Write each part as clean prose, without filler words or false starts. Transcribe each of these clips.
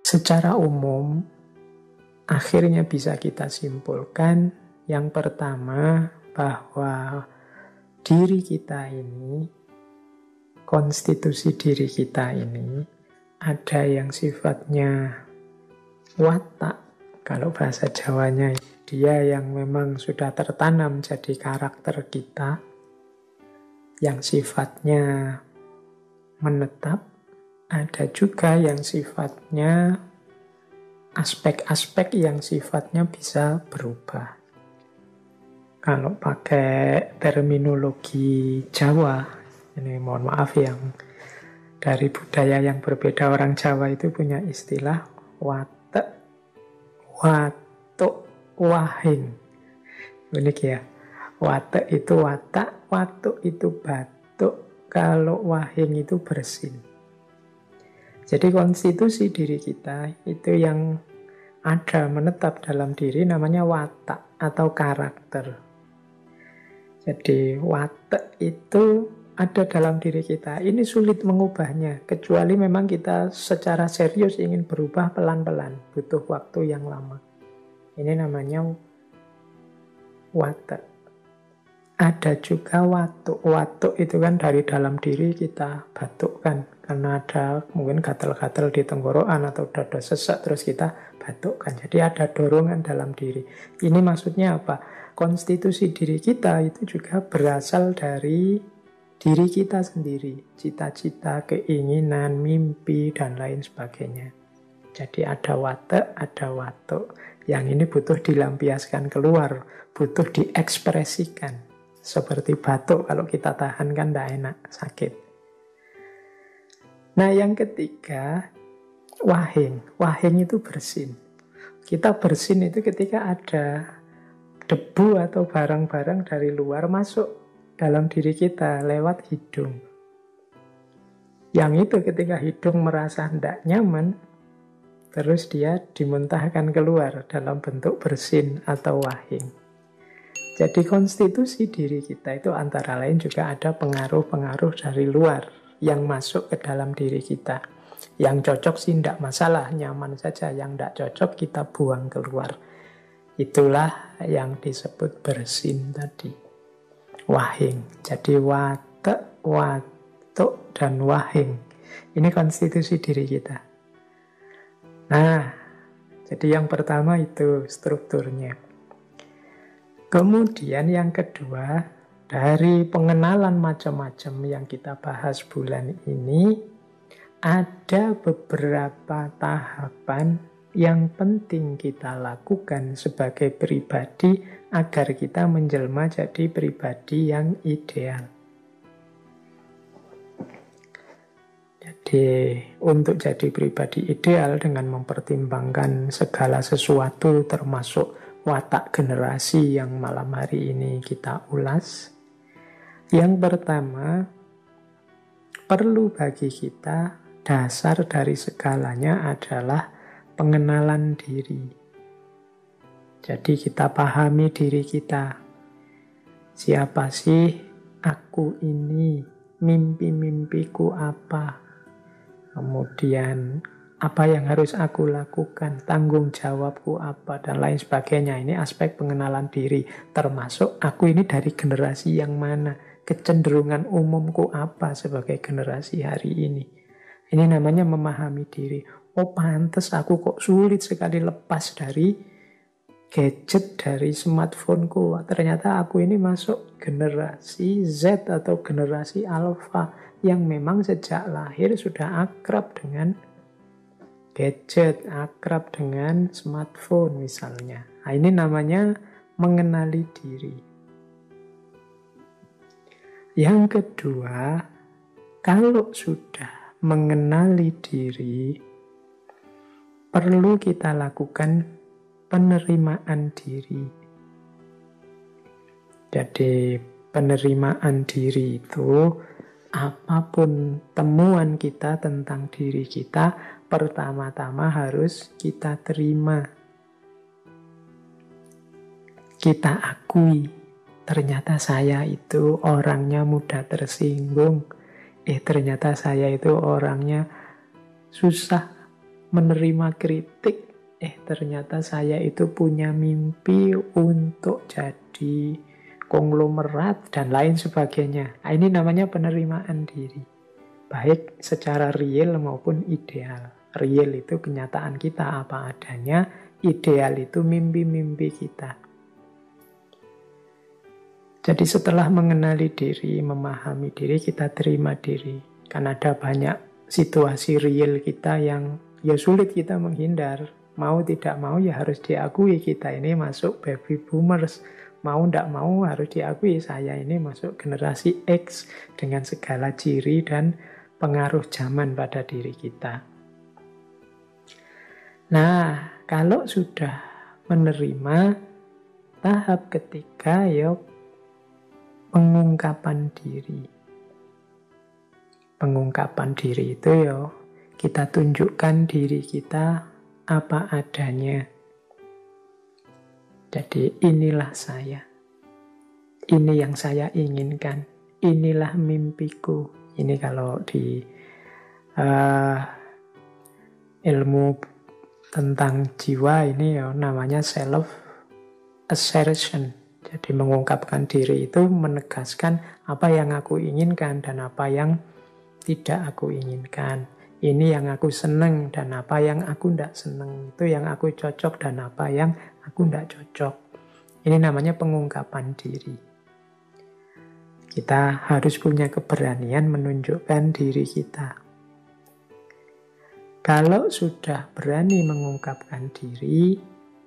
Secara umum, akhirnya bisa kita simpulkan yang pertama bahwa diri kita ini, konstitusi diri kita ini, ada yang sifatnya watak, kalau bahasa Jawanya dia yang memang sudah tertanam jadi karakter kita, yang sifatnya menetap. Ada juga yang sifatnya aspek-aspek yang sifatnya bisa berubah. Kalau pakai terminologi Jawa, ini mohon maaf yang dari budaya yang berbeda, orang Jawa itu punya istilah watek, watuk, wahing. Unik ya. Watek itu watak, watuk itu batuk, kalau wahing itu bersin. Jadi konstitusi diri kita itu yang ada menetap dalam diri namanya watak atau karakter. Jadi watak itu ada dalam diri kita. Ini sulit mengubahnya, kecuali memang kita secara serius ingin berubah pelan-pelan, butuh waktu yang lama. Ini namanya watak. Ada juga watuk. Watuk itu kan dari dalam diri kita batukkan. Karena ada mungkin gatal-gatal di tenggorokan atau dada sesak, terus kita batukkan. Jadi ada dorongan dalam diri. Ini maksudnya apa? Konstitusi diri kita itu juga berasal dari diri kita sendiri. Cita-cita, keinginan, mimpi, dan lain sebagainya. Jadi ada watak, ada watuk. Yang ini butuh dilampiaskan keluar, butuh diekspresikan. Seperti batuk, kalau kita tahan kan tidak enak, sakit. Nah yang ketiga, wahing. Wahing itu bersin. Kita bersin itu ketika ada debu atau barang-barang dari luar masuk dalam diri kita lewat hidung. Yang itu ketika hidung merasa tidak nyaman, terus dia dimuntahkan keluar dalam bentuk bersin atau wahing. Jadi konstitusi diri kita itu antara lain juga ada pengaruh-pengaruh dari luar yang masuk ke dalam diri kita. Yang cocok sih tidak masalah, nyaman saja. Yang tidak cocok kita buang keluar. Itulah yang disebut bersin tadi. Wahing. Jadi watek, watuk, dan wahing. Ini konstitusi diri kita. Nah, jadi yang pertama itu strukturnya. Kemudian yang kedua, dari pengenalan macam-macam yang kita bahas bulan ini, ada beberapa tahapan yang penting kita lakukan sebagai pribadi agar kita menjelma jadi pribadi yang ideal. Jadi untuk jadi pribadi ideal dengan mempertimbangkan segala sesuatu termasuk watak generasi yang malam hari ini kita ulas. Yang pertama, perlu bagi kita dasar dari segalanya adalah pengenalan diri. Jadi kita pahami diri kita. Siapa sih aku ini? Mimpi-mimpiku apa? Kemudian apa yang harus aku lakukan, tanggung jawabku apa, dan lain sebagainya. Ini aspek pengenalan diri, termasuk aku ini dari generasi yang mana, kecenderungan umumku apa sebagai generasi hari ini. Ini namanya memahami diri. Oh pantes aku kok sulit sekali lepas dari gadget, dari smartphoneku. Ternyata aku ini masuk generasi Z atau generasi Alpha yang memang sejak lahir sudah akrab dengan gadget, akrab dengan smartphone misalnya. Nah, ini namanya mengenali diri. Yang kedua, kalau sudah mengenali diri, perlu kita lakukan penerimaan diri. Jadi penerimaan diri itu apapun temuan kita tentang diri kita, pertama-tama harus kita terima. Kita akui, ternyata saya itu orangnya mudah tersinggung. Ternyata saya itu orangnya susah menerima kritik, ternyata saya itu punya mimpi untuk jadi konglomerat dan lain sebagainya. Nah, ini namanya penerimaan diri. Baik secara real maupun ideal. Real itu kenyataan kita apa adanya, ideal itu mimpi-mimpi kita. Jadi setelah mengenali diri, memahami diri, kita terima diri. Kan ada banyak situasi real kita yang ya sulit kita menghindar. Mau tidak mau ya harus diakui kita ini masuk baby boomers. Mau tidak mau harus diakui saya ini masuk generasi X dengan segala ciri dan pengaruh zaman pada diri kita. Nah, kalau sudah menerima, tahap ketiga ya pengungkapan diri. Pengungkapan diri itu ya kita tunjukkan diri kita apa adanya. Jadi inilah saya. Ini yang saya inginkan. Inilah mimpiku. Ini kalau di ilmu tentang jiwa ini ya namanya self assertion. Jadi mengungkapkan diri itu menegaskan apa yang aku inginkan dan apa yang tidak aku inginkan. Ini yang aku seneng dan apa yang aku tidak seneng. Itu yang aku cocok dan apa yang aku tidak cocok. Ini namanya pengungkapan diri. Kita harus punya keberanian menunjukkan diri kita. Kalau sudah berani mengungkapkan diri,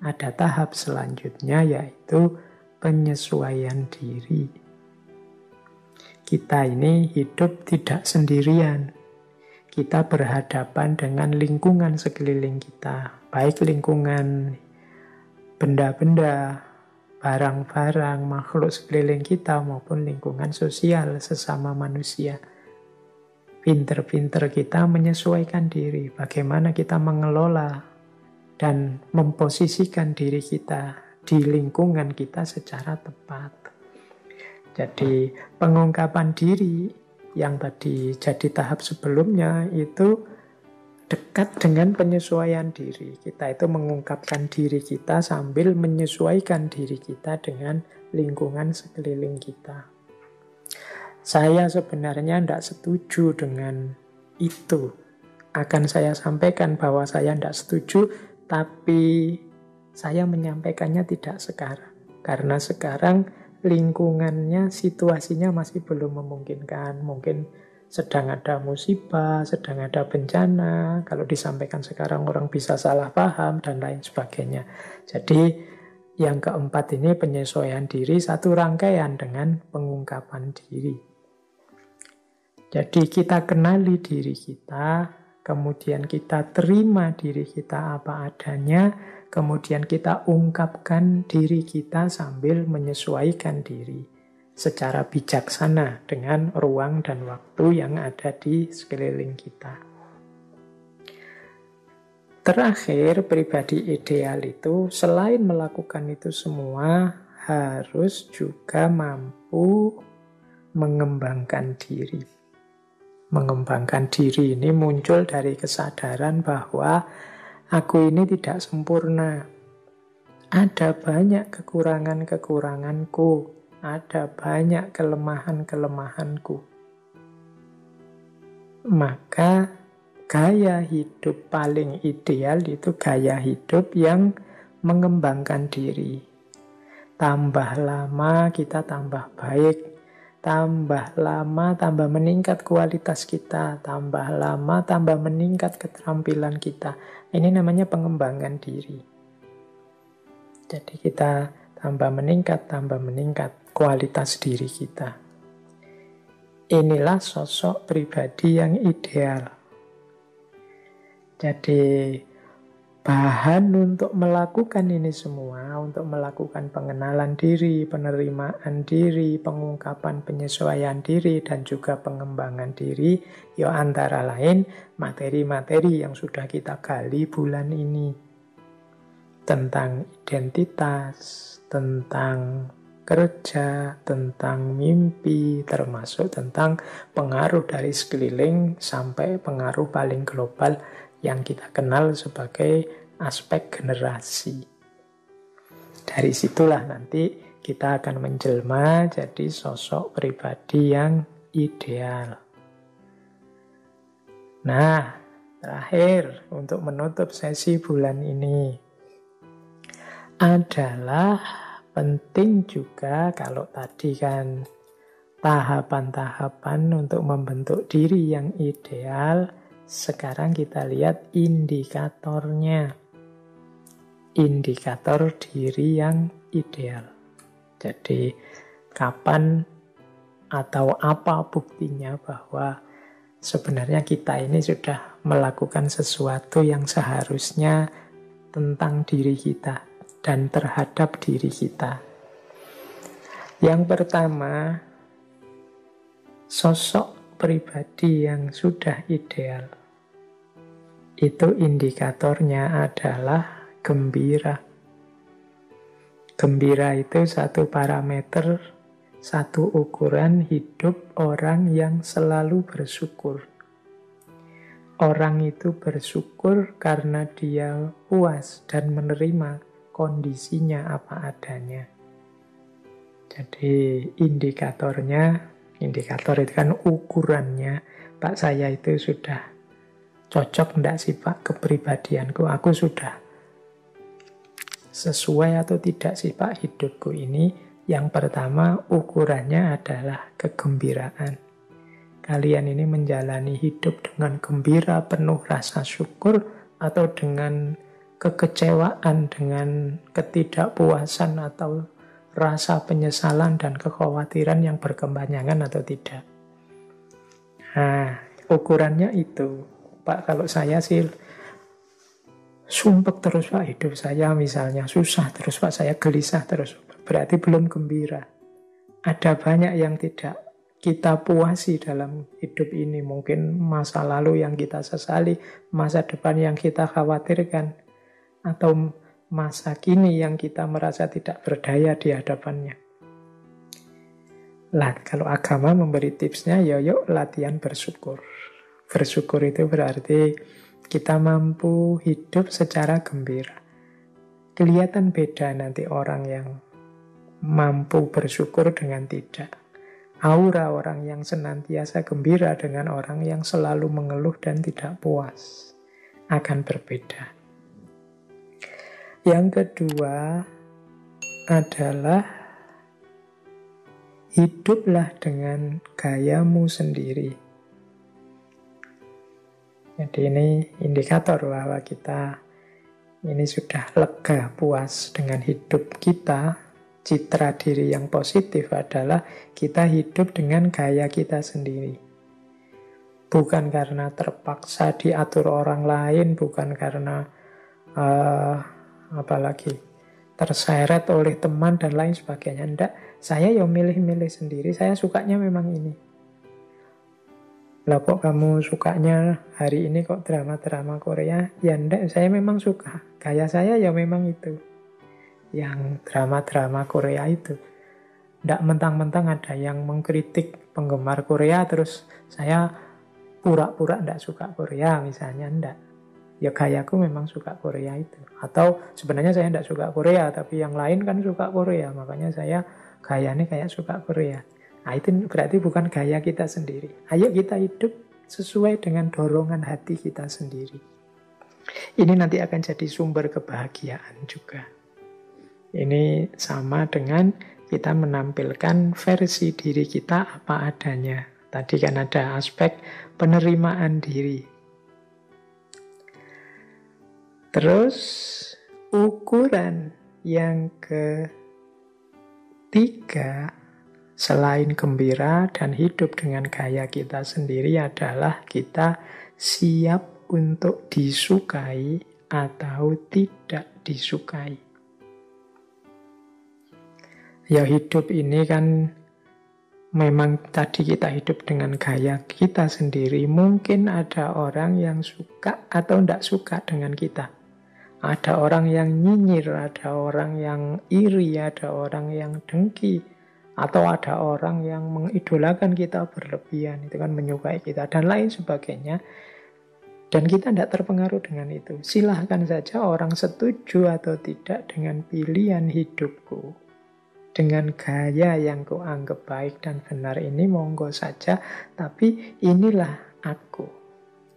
ada tahap selanjutnya yaitu penyesuaian diri. Kita ini hidup tidak sendirian. Kita berhadapan dengan lingkungan sekeliling kita. Baik lingkungan benda-benda, barang-barang, makhluk sekeliling kita maupun lingkungan sosial sesama manusia. Pinter-pinter kita menyesuaikan diri. Bagaimana kita mengelola dan memposisikan diri kita di lingkungan kita secara tepat. Jadi pengungkapan diri yang tadi jadi tahap sebelumnya itu dekat dengan penyesuaian diri. Kita itu mengungkapkan diri kita sambil menyesuaikan diri kita dengan lingkungan sekeliling kita. Saya sebenarnya tidak setuju dengan itu. Akan saya sampaikan bahwa saya tidak setuju, tapi saya menyampaikannya tidak sekarang. Karena sekarang lingkungannya, situasinya masih belum memungkinkan. Mungkin sedang ada musibah, sedang ada bencana. Kalau disampaikan sekarang orang bisa salah paham dan lain sebagainya. Jadi yang keempat ini penyesuaian diri, satu rangkaian dengan pengungkapan diri. Jadi kita kenali diri kita, kemudian kita terima diri kita apa adanya, kemudian kita ungkapkan diri kita sambil menyesuaikan diri secara bijaksana dengan ruang dan waktu yang ada di sekeliling kita. Terakhir, pribadi ideal itu selain melakukan itu semua, harus juga mampu mengembangkan diri. Mengembangkan diri ini muncul dari kesadaran bahwa aku ini tidak sempurna. Ada banyak kekurangan-kekuranganku. Ada banyak kelemahan-kelemahanku. Maka gaya hidup paling ideal itu gaya hidup yang mengembangkan diri. Tambah lama kita tambah baik. Tambah lama, tambah meningkat kualitas kita. Tambah lama, tambah meningkat keterampilan kita. Ini namanya pengembangan diri. Jadi kita tambah meningkat kualitas diri kita. Inilah sosok pribadi yang ideal. Jadi bahan untuk melakukan ini semua, untuk melakukan pengenalan diri, penerimaan diri, pengungkapan penyesuaian diri, dan juga pengembangan diri, ya antara lain materi-materi yang sudah kita gali bulan ini. Tentang identitas, tentang kerja, tentang mimpi, termasuk tentang pengaruh dari sekeliling sampai pengaruh paling global yang kita kenal sebagai aspek generasi. Dari situlah nanti kita akan menjelma jadi sosok pribadi yang ideal. Nah, terakhir untuk menutup sesi bulan ini adalah penting juga, kalau tadi kan tahapan-tahapan untuk membentuk diri yang ideal, sekarang kita lihat indikatornya. Indikator diri yang ideal. Jadi kapan atau apa buktinya bahwa sebenarnya kita ini sudah melakukan sesuatu yang seharusnya tentang diri kita dan terhadap diri kita. Yang pertama, sosok pribadi yang sudah ideal. Itu indikatornya adalah gembira. Gembira itu satu parameter, satu ukuran hidup orang yang selalu bersyukur. Orang itu bersyukur karena dia puas dan menerima kondisinya apa adanya. Jadi indikator itu kan ukurannya. Pak, saya itu sudah cocok enggak sih Pak kepribadianku? Aku sudah sesuai atau tidak sih Pak hidupku ini? Yang pertama ukurannya adalah kegembiraan. Kalian ini menjalani hidup dengan gembira, penuh rasa syukur, atau dengan kekecewaan, dengan ketidakpuasan, atau rasa penyesalan dan kekhawatiran yang berkepanjangan atau tidak. Nah, ukurannya itu. Pak, kalau saya sih sumpek terus Pak hidup saya, misalnya susah terus Pak, saya gelisah terus, berarti belum gembira. Ada banyak yang tidak kita puasi dalam hidup ini. Mungkin masa lalu yang kita sesali, masa depan yang kita khawatirkan, atau masa kini yang kita merasa tidak berdaya di hadapannya. Lah, kalau agama memberi tipsnya, yuk latihan bersyukur. Bersyukur itu berarti kita mampu hidup secara gembira. Kelihatan beda nanti orang yang mampu bersyukur dengan tidak. Aura orang yang senantiasa gembira dengan orang yang selalu mengeluh dan tidak puas akan berbeda. Yang kedua adalah hiduplah dengan gayamu sendiri. Jadi ini indikator bahwa kita ini sudah lega, puas dengan hidup kita. Citra diri yang positif adalah kita hidup dengan gaya kita sendiri. Bukan karena terpaksa diatur orang lain, bukan karena apalagi terseret oleh teman dan lain sebagainya. Enggak, saya ya milih-milih sendiri, saya sukanya memang ini. Lah kok kamu sukanya hari ini kok drama-drama Korea? Ya enggak, saya memang suka. Gaya saya ya memang itu. Yang drama-drama Korea itu. Enggak mentang-mentang ada yang mengkritik penggemar Korea terus saya pura-pura enggak suka Korea misalnya, enggak. Ya gayaku memang suka Korea itu. Atau sebenarnya saya enggak suka Korea, tapi yang lain kan suka Korea. Makanya saya gayanya kayak suka Korea. Nah itu berarti bukan gaya kita sendiri. Ayo kita hidup sesuai dengan dorongan hati kita sendiri. Ini nanti akan jadi sumber kebahagiaan juga. Ini sama dengan kita menampilkan versi diri kita apa adanya. Tadi kan ada aspek penerimaan diri. Terus ukuran yang ketiga selain gembira dan hidup dengan gaya kita sendiri adalah kita siap untuk disukai atau tidak disukai. Ya hidup ini kan memang tadi kita hidup dengan gaya kita sendiri. Mungkin ada orang yang suka atau tidak suka dengan kita. Ada orang yang nyinyir, ada orang yang iri, ada orang yang dengki, atau ada orang yang mengidolakan kita berlebihan, itu kan menyukai kita, dan lain sebagainya. Dan kita tidak terpengaruh dengan itu. Silahkan saja orang setuju atau tidak dengan pilihan hidupku. Dengan gaya yang kuanggap baik dan benar ini, monggo saja. Tapi inilah aku,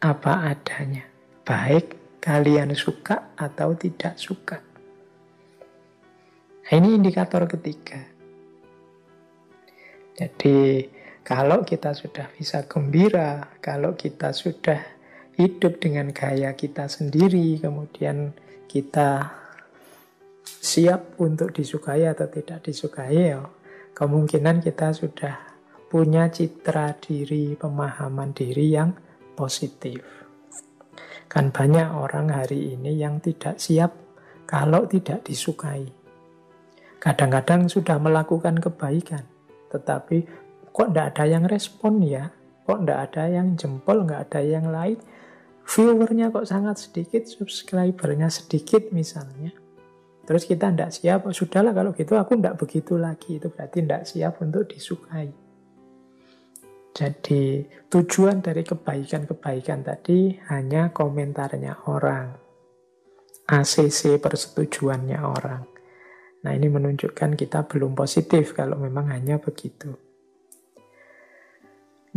apa adanya. Baik kalian suka atau tidak suka. Nah, ini indikator ketiga. Jadi kalau kita sudah bisa gembira, kalau kita sudah hidup dengan gaya kita sendiri, kemudian kita siap untuk disukai atau tidak disukai, ya, kemungkinan kita sudah punya citra diri, pemahaman diri yang positif. Kan banyak orang hari ini yang tidak siap kalau tidak disukai. Kadang-kadang sudah melakukan kebaikan, tetapi kok tidak ada yang respon ya? Kok tidak ada yang jempol, nggak ada yang like? Viewernya kok sangat sedikit, subscribernya sedikit misalnya. Terus kita tidak siap, sudahlah kalau gitu aku tidak begitu lagi. Itu berarti tidak siap untuk disukai. Jadi tujuan dari kebaikan-kebaikan tadi hanya komentarnya orang. ACC persetujuannya orang. Nah, ini menunjukkan kita belum positif kalau memang hanya begitu.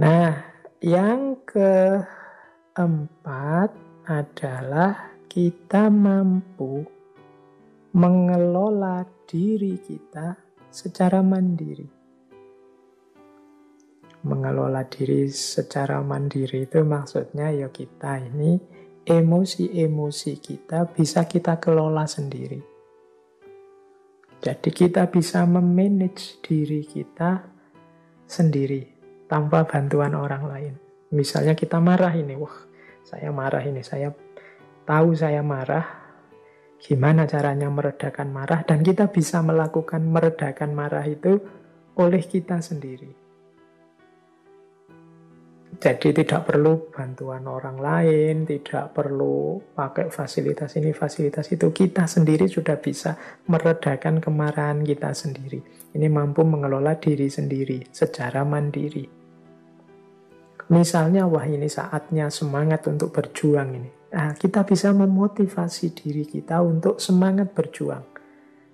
Nah, yang keempat adalah kita mampu mengelola diri kita secara mandiri. Mengelola diri secara mandiri itu maksudnya ya kita ini emosi-emosi kita bisa kita kelola sendiri. Jadi kita bisa memanage diri kita sendiri tanpa bantuan orang lain. Misalnya kita marah ini, wah saya marah ini, saya tahu saya marah, gimana caranya meredakan marah, dan kita bisa melakukan meredakan marah itu oleh kita sendiri. Jadi tidak perlu bantuan orang lain, tidak perlu pakai fasilitas ini, fasilitas itu. Kita sendiri sudah bisa meredakan kemarahan kita sendiri. Ini mampu mengelola diri sendiri secara mandiri. Misalnya, wah ini saatnya semangat untuk berjuang ini. Nah, kita bisa memotivasi diri kita untuk semangat berjuang.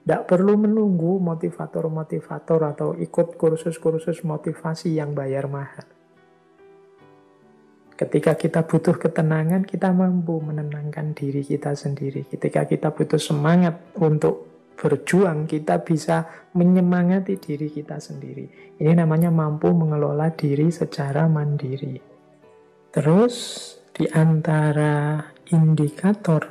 Tidak perlu menunggu motivator-motivator atau ikut kursus-kursus motivasi yang bayar mahal. Ketika kita butuh ketenangan, kita mampu menenangkan diri kita sendiri. Ketika kita butuh semangat untuk berjuang, kita bisa menyemangati diri kita sendiri. Ini namanya mampu mengelola diri secara mandiri. Terus, di antara indikator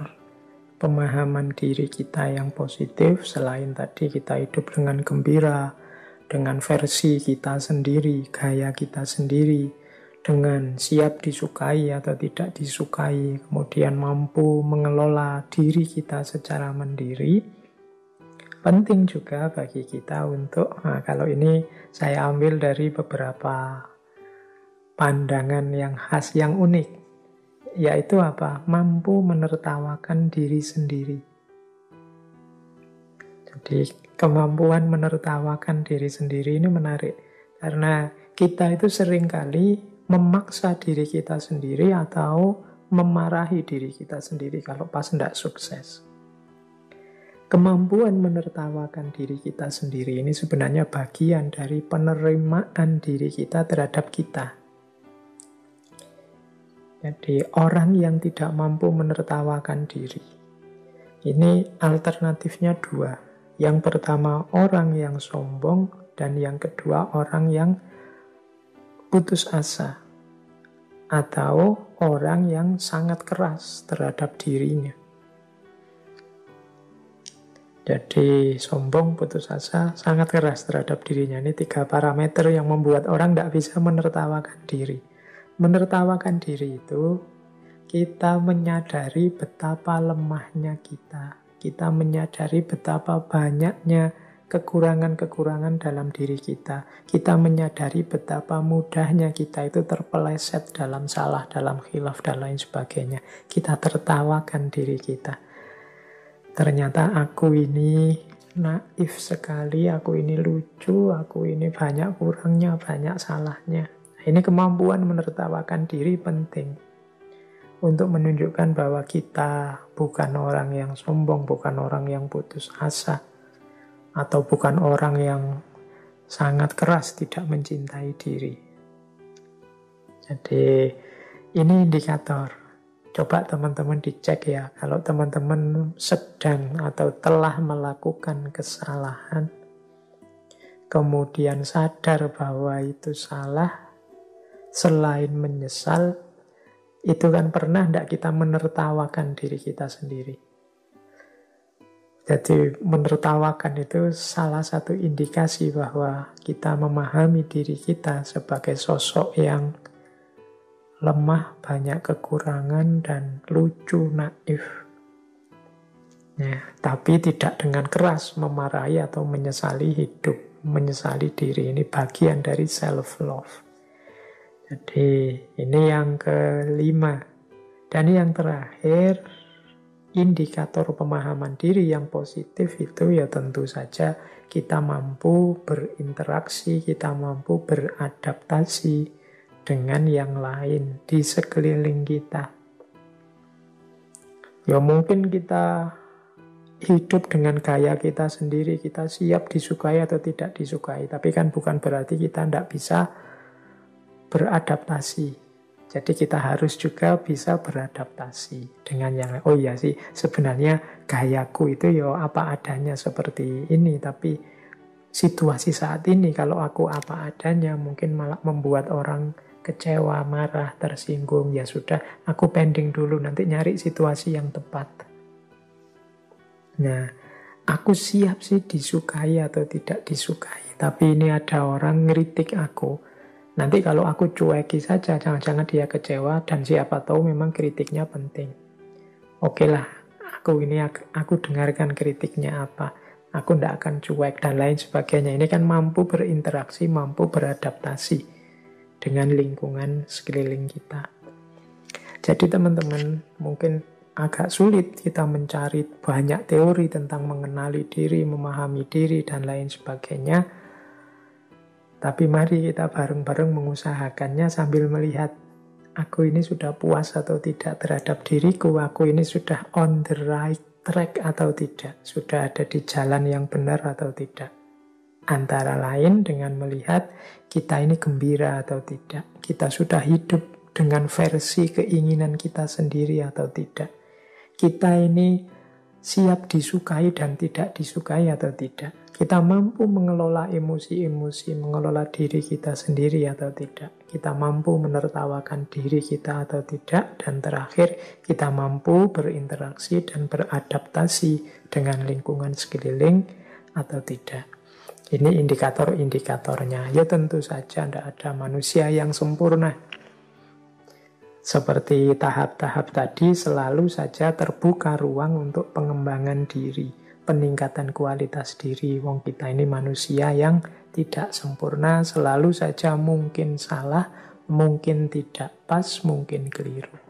pemahaman diri kita yang positif, selain tadi kita hidup dengan gembira, dengan versi kita sendiri, gaya kita sendiri, dengan siap disukai atau tidak disukai, kemudian mampu mengelola diri kita secara mandiri. Penting juga bagi kita untuk, kalau ini saya ambil dari beberapa pandangan yang khas, yang unik, yaitu apa? Mampu menertawakan diri sendiri. Jadi kemampuan menertawakan diri sendiri ini menarik, karena kita itu seringkali memaksa diri kita sendiri atau memarahi diri kita sendiri kalau pas tidak sukses. Kemampuan menertawakan diri kita sendiri ini sebenarnya bagian dari penerimaan diri kita terhadap kita. Jadi orang yang tidak mampu menertawakan diri, ini alternatifnya dua. Yang pertama orang yang sombong, dan yang kedua orang yang putus asa, atau orang yang sangat keras terhadap dirinya. Jadi sombong, putus asa, sangat keras terhadap dirinya. Ini 3 parameter yang membuat orang tidak bisa menertawakan diri. Menertawakan diri itu kita menyadari betapa lemahnya kita. Kita menyadari betapa banyaknya kekurangan-kekurangan dalam diri kita. Kita menyadari betapa mudahnya kita itu terpeleset dalam salah, dalam khilaf, dan lain sebagainya. Kita tertawakan diri kita. Ternyata aku ini naif sekali, aku ini lucu, aku ini banyak kurangnya, banyak salahnya. Ini kemampuan menertawakan diri penting. untuk menunjukkan bahwa kita bukan orang yang sombong, bukan orang yang putus asa, atau bukan orang yang sangat keras tidak mencintai diri. Jadi ini indikator. Coba teman-teman dicek ya, kalau teman-teman sedang atau telah melakukan kesalahan, kemudian sadar bahwa itu salah, selain menyesal, itu kan pernah tidak kita menertawakan diri kita sendiri. Jadi menertawakan itu salah satu indikasi bahwa kita memahami diri kita sebagai sosok yang lemah, banyak kekurangan, dan lucu, naif. Ya, tapi tidak dengan keras memarahi atau menyesali hidup, menyesali diri. Ini bagian dari self-love. Jadi ini yang kelima. Dan yang terakhir, indikator pemahaman diri yang positif itu ya tentu saja kita mampu berinteraksi, kita mampu beradaptasi dengan yang lain di sekeliling kita. Ya mungkin kita hidup dengan gaya kita sendiri, kita siap disukai atau tidak disukai, tapi kan bukan berarti kita tidak bisa beradaptasi. Jadi kita harus juga bisa beradaptasi dengan yang lain. Oh iya sih, sebenarnya gayaku itu ya apa adanya seperti ini, tapi situasi saat ini kalau aku apa adanya mungkin malah membuat orang kecewa, marah, tersinggung. Ya sudah, aku pending dulu, nanti nyari situasi yang tepat. Nah, aku siap sih disukai atau tidak disukai, tapi ini ada orang ngeritik aku. Nanti kalau aku cueki saja, jangan-jangan dia kecewa, dan siapa tahu memang kritiknya penting. Oke lah, aku dengarkan kritiknya apa. Aku tidak akan cuek dan lain sebagainya. Ini kan mampu berinteraksi, mampu beradaptasi dengan lingkungan sekeliling kita. Jadi teman-teman, mungkin agak sulit kita mencari banyak teori tentang mengenali diri, memahami diri, dan lain sebagainya. Tapi mari kita bareng-bareng mengusahakannya sambil melihat aku ini sudah puas atau tidak terhadap diriku, aku ini sudah on the right track atau tidak, sudah ada di jalan yang benar atau tidak. Antara lain dengan melihat kita ini gembira atau tidak, kita sudah hidup dengan versi keinginan kita sendiri atau tidak, kita ini siap disukai dan tidak disukai atau tidak, kita mampu mengelola emosi-emosi, mengelola diri kita sendiri atau tidak, kita mampu menertawakan diri kita atau tidak, dan terakhir kita mampu berinteraksi dan beradaptasi dengan lingkungan sekeliling atau tidak. Ini indikator-indikatornya. Ya tentu saja tidak ada manusia yang sempurna. Seperti tahap-tahap tadi, selalu saja terbuka ruang untuk pengembangan diri, peningkatan kualitas diri. Wong kita ini manusia yang tidak sempurna, selalu saja mungkin salah, mungkin tidak pas, mungkin keliru.